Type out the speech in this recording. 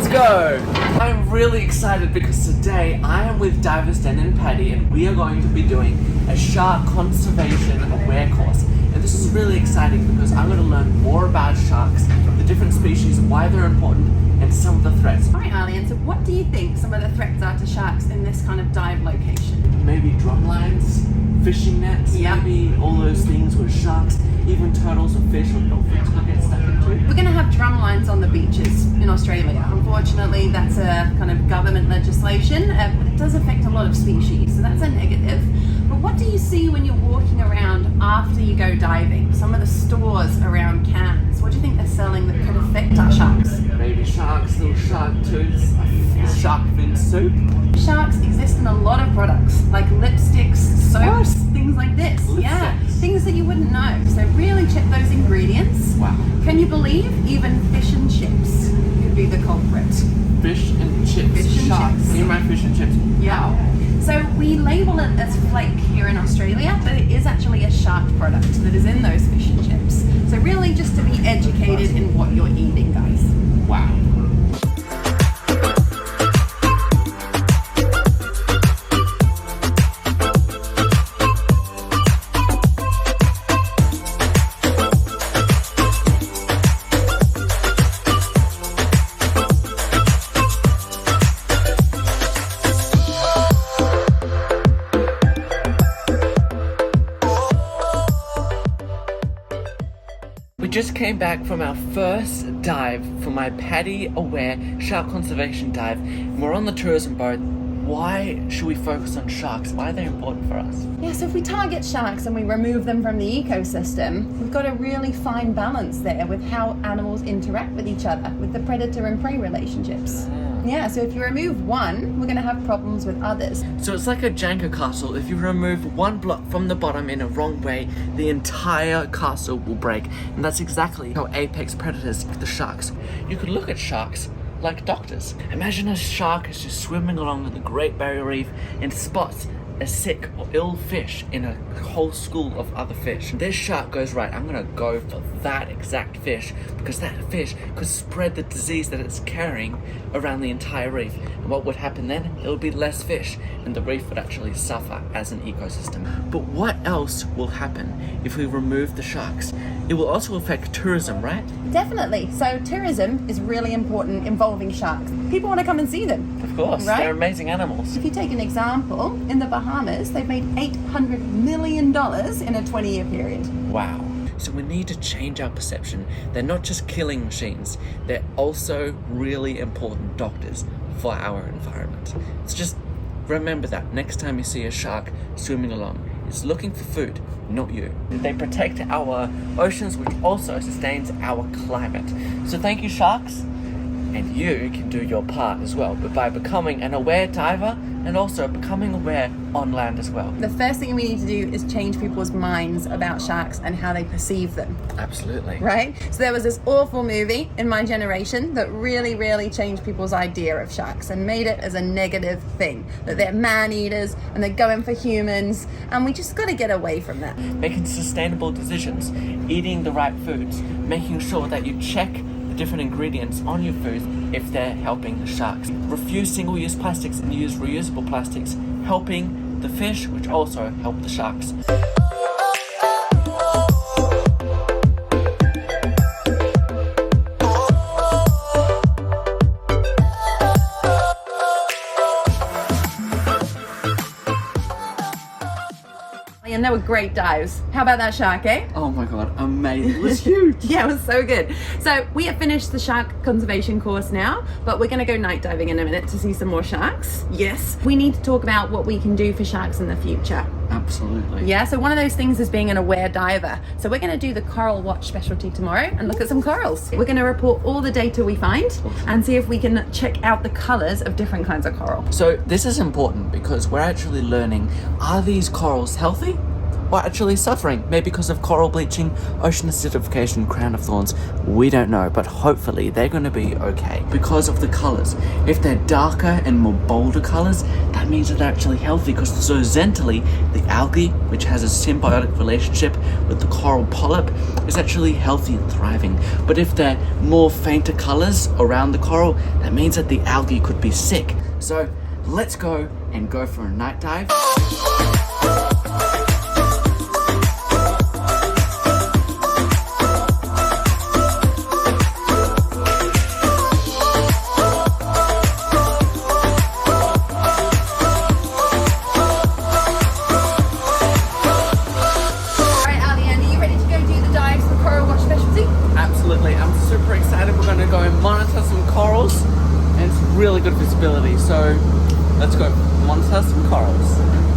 Let's go! I'm really excited because today I am with divers Dan and PADI and we are going to be doing a shark conservation aware course. And this is really exciting because I'm going to learn more about sharks, the different species, why they're important, and some of the threats. Alright, Arlene, so what do you think some of the threats are to sharks in this kind of dive location? Maybe drum lines, fishing nets, maybe all those things with sharks, even turtles or fish or dolphins will get stuck into. We're going to have drum lines on the beaches in Australia. Unfortunately, that's a kind of government legislation, but it does affect a lot of species, so that's a negative. But what do you see when you're walking around after you go diving? Some of the stores around Cairns, what do you think they're selling that could affect our sharks? Baby sharks, little shark tooths, shark fin soup. Sharks exist in a lot of products, like lipsticks, soaps, things like this. Lipsticks. Yeah, things that you wouldn't know. So really check those ingredients. Wow. Can you believe even fish and chips could be the culprit? Fish and chips. Fish and sharks. chips. In my fish and chips. Yeah. So we label it as flake here in Australia, but it is actually a shark product that is in those fish and chips. So really just to be educated in what you're eating, guys. Wow. We just came back from our first dive for my PADI Aware Shark Conservation Dive. We're on the tourism boat. Why should we focus on sharks? Why are they important for us? Yeah, so if we target sharks and we remove them from the ecosystem, we've got a really fine balance there with how animals interact with each other, with the predator and prey relationships. Yeah, so if you remove one, we're going to have problems with others. So it's like a Jenga castle. If you remove one block from the bottom in a wrong way, the entire castle will break. And that's exactly how apex predators, the sharks. You could look at sharks like doctors. Imagine a shark is just swimming along the Great Barrier Reef and spots a sick or ill fish in a whole school of other fish. This shark goes, right, I'm gonna go for that exact fish because that fish could spread the disease that it's carrying around the entire reef. And what would happen then? There would be less fish and the reef would actually suffer as an ecosystem. But what else will happen if we remove the sharks? It will also affect tourism, right? Definitely. So tourism is really important involving sharks. People want to come and see them. Of course, right? They're amazing animals. If you take an example, in the Bahamas, they've made $800 million in a 20-year period. Wow. So we need to change our perception. They're not just killing machines, they're also really important doctors for our environment. So just remember that next time you see a shark swimming along. It's looking for food, not you. They protect our oceans, which also sustains our climate. So thank you, sharks. And you can do your part as well, but by becoming an aware diver and also becoming aware on land as well. The first thing we need to do is change people's minds about sharks and how they perceive them. Absolutely. Right? So there was this awful movie in my generation that really, really changed people's idea of sharks and made it as a negative thing. That they're man-eaters and they're going for humans, and we just got to get away from that. Making sustainable decisions, eating the right foods, making sure that you check the different ingredients on your food if they're helping the sharks. Refuse single-use plastics and use reusable plastics, helping the fish, which also help the sharks. And they were great dives. How about that shark, eh? Oh my god, amazing. It was huge. Yeah, it was so good. So we have finished the shark conservation course now, but we're gonna go night diving in a minute to see some more sharks. Yes. We need to talk about what we can do for sharks in the future. Absolutely. Yeah, so one of those things is being an aware diver. So we're gonna do the coral watch specialty tomorrow and look at some corals. We're gonna report all the data we find and see if we can check out the colors of different kinds of coral. So this is important because we're actually learning, are these corals healthy or actually suffering, maybe because of coral bleaching, ocean acidification, crown of thorns. We don't know, but hopefully they're going to be okay because of the colors. If they're darker and more bolder colors, that means that they're actually healthy, because zooxanthally, the algae, which has a symbiotic relationship with the coral polyp, is actually healthy and thriving. But if they're more fainter colors around the coral, that means that the algae could be sick. So let's go for a night dive. Absolutely. I'm super excited. We're going to go and monitor some corals, and it's really good visibility. So let's go monitor some corals.